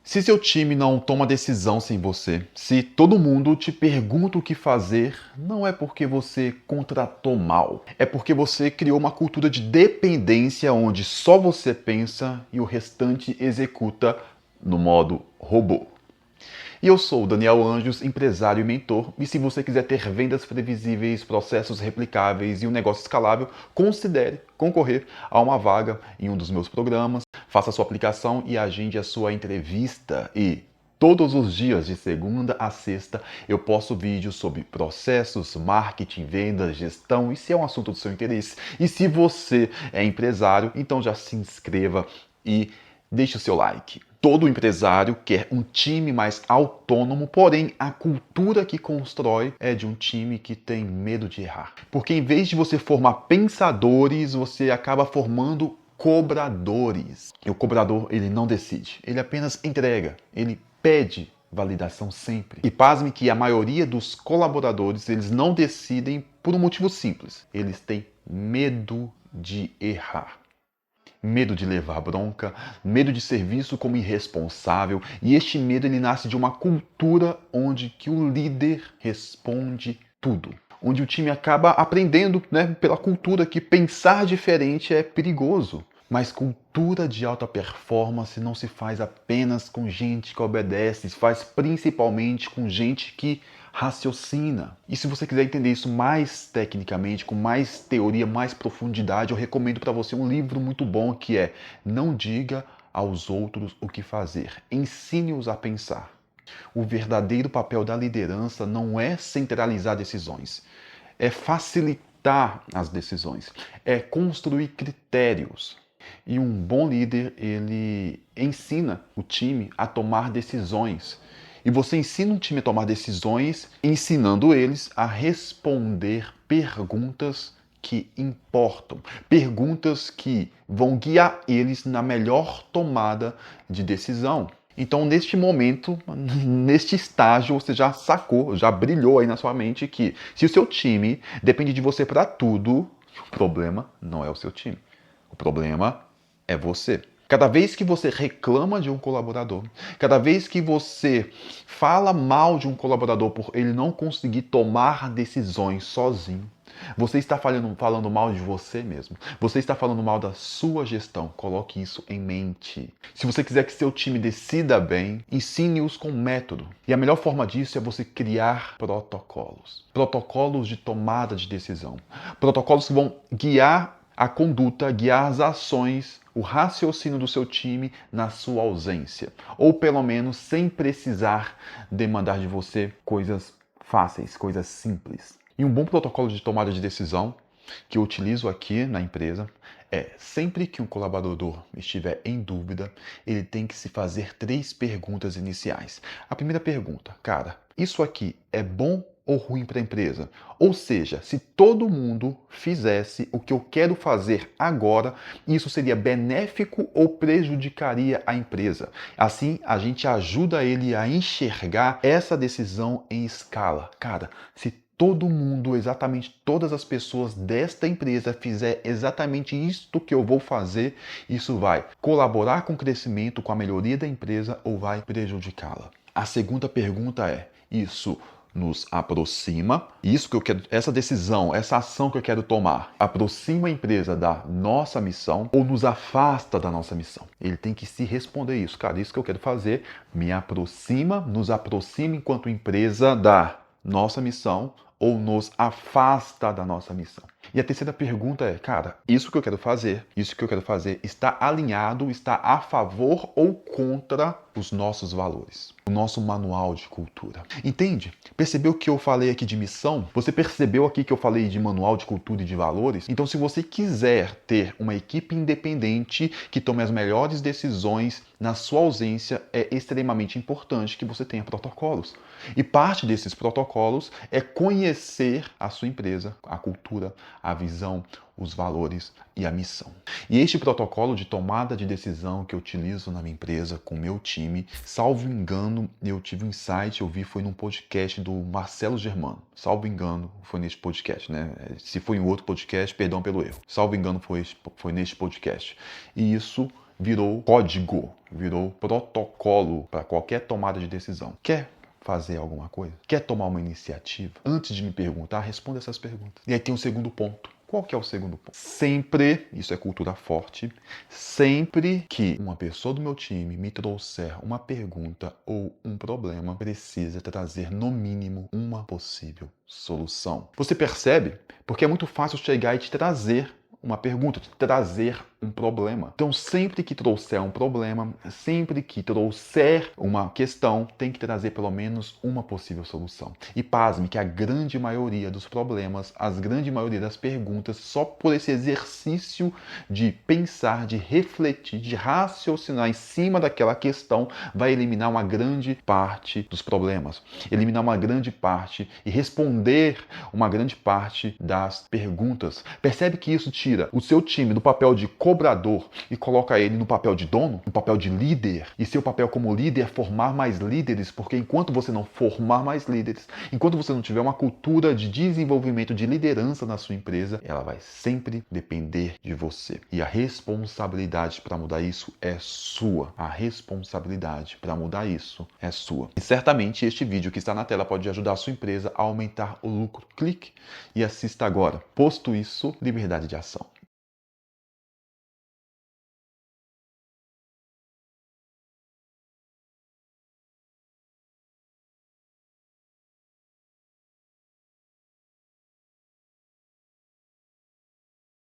Se seu time não toma decisão sem você, se todo mundo te pergunta o que fazer, não é porque você contratou mal. É porque você criou uma cultura de dependência onde só você pensa e o restante executa no modo robô. E eu sou o Daniel Anjos, empresário e mentor, e se você quiser ter vendas previsíveis, processos replicáveis e um negócio escalável, considere concorrer a uma vaga em um dos meus programas, faça a sua aplicação e agende a sua entrevista. E todos os dias, de segunda a sexta, eu posto vídeos sobre processos, marketing, vendas, gestão, e se é um assunto do seu interesse. E se você é empresário, então já se inscreva e deixe o seu like. Todo empresário quer um time mais autônomo, porém a cultura que constrói é de um time que tem medo de errar. Porque em vez de você formar pensadores, você acaba formando cobradores. E o cobrador, ele não decide, ele apenas entrega, ele pede validação sempre. E pasme que a maioria dos colaboradores, eles não decidem por um motivo simples. Eles têm medo de errar. Medo de levar bronca, medo de ser visto como irresponsável, e este medo ele nasce de uma cultura onde que o líder responde tudo. Onde o time acaba aprendendo, pela cultura que pensar diferente é perigoso. Mas cultura de alta performance não se faz apenas com gente que obedece, se faz principalmente com gente que raciocina. E se você quiser entender isso mais tecnicamente, com mais teoria, mais profundidade, eu recomendo para você um livro muito bom que é Não Diga aos Outros o que Fazer, Ensine-os a Pensar. O verdadeiro papel da liderança não é centralizar decisões, é facilitar as decisões, é construir critérios. E um bom líder, ele ensina o time a tomar decisões. E você ensina um time a tomar decisões, ensinando eles a responder perguntas que importam, perguntas que vão guiar eles na melhor tomada de decisão. Então, neste momento, neste estágio, você já sacou, já brilhou aí na sua mente que se o seu time depende de você para tudo, o problema não é o seu time. O problema é você. Cada vez que você reclama de um colaborador, cada vez que você fala mal de um colaborador por ele não conseguir tomar decisões sozinho, você está falando mal de você mesmo. Você está falando mal da sua gestão. Coloque isso em mente. Se você quiser que seu time decida bem, ensine-os com método. E a melhor forma disso é você criar protocolos. Protocolos de tomada de decisão. Protocolos que vão guiar a conduta, guiar as ações, o raciocínio do seu time na sua ausência. Ou pelo menos sem precisar demandar de você coisas fáceis, coisas simples. E um bom protocolo de tomada de decisão que eu utilizo aqui na empresa é sempre que um colaborador estiver em dúvida, ele tem que se fazer 3 perguntas iniciais. A primeira pergunta, cara, isso aqui é bom ou ruim para a empresa? Ou seja, se todo mundo fizesse o que eu quero fazer agora, isso seria benéfico ou prejudicaria a empresa? Assim, a gente ajuda ele a enxergar essa decisão em escala. Cara, se todo mundo, exatamente todas as pessoas desta empresa fizer exatamente isto que eu vou fazer, isso vai colaborar com o crescimento, com a melhoria da empresa ou vai prejudicá-la? A segunda pergunta é: isso nos aproxima, isso que eu quero, essa decisão, essa ação que eu quero tomar, aproxima a empresa da nossa missão ou nos afasta da nossa missão? Ele tem que se responder isso. Cara, isso que eu quero fazer me aproxima, nos aproxima enquanto empresa da nossa missão ou nos afasta da nossa missão? E a terceira pergunta é, cara, isso que eu quero fazer está alinhado, está a favor ou contra os nossos valores, o nosso manual de cultura? Entende? Percebeu que eu falei aqui de missão? Você percebeu aqui que eu falei de manual de cultura e de valores? Então, se você quiser ter uma equipe independente que tome as melhores decisões na sua ausência, é extremamente importante que você tenha protocolos. E parte desses protocolos é conhecer a sua empresa, a cultura, a visão, os valores e a missão. E este protocolo de tomada de decisão que eu utilizo na minha empresa, com o meu time, salvo engano, eu tive um insight, eu vi, foi num podcast do Marcelo Germano. Salvo engano, foi neste podcast, né? Se foi em outro podcast, perdão pelo erro. Salvo engano, foi neste podcast. E isso virou código, virou protocolo para qualquer tomada de decisão. Quer fazer alguma coisa? Quer tomar uma iniciativa? Antes de me perguntar, responda essas perguntas. E aí tem um segundo ponto. Qual que é o segundo ponto? Sempre, isso é cultura forte, sempre que uma pessoa do meu time me trouxer uma pergunta ou um problema, precisa trazer no mínimo uma possível solução. Você percebe? Porque é muito fácil chegar e te trazer uma pergunta, te trazer um problema. Então, sempre que trouxer um problema, sempre que trouxer uma questão, tem que trazer pelo menos uma possível solução. E pasme que a grande maioria dos problemas, a grande maioria das perguntas, só por esse exercício de pensar, de refletir, de raciocinar em cima daquela questão, vai eliminar uma grande parte dos problemas, eliminar uma grande parte e responder uma grande parte das perguntas. Percebe que isso tira o seu time do papel de cobrador e coloca ele no papel de dono, no papel de líder. E seu papel como líder é formar mais líderes, porque enquanto você não formar mais líderes, enquanto você não tiver uma cultura de desenvolvimento, de liderança na sua empresa, ela vai sempre depender de você. E a responsabilidade para mudar isso é sua. A responsabilidade para mudar isso é sua. E certamente este vídeo que está na tela pode ajudar a sua empresa a aumentar o lucro. Clique e assista agora. Posto isso, liberdade de ação.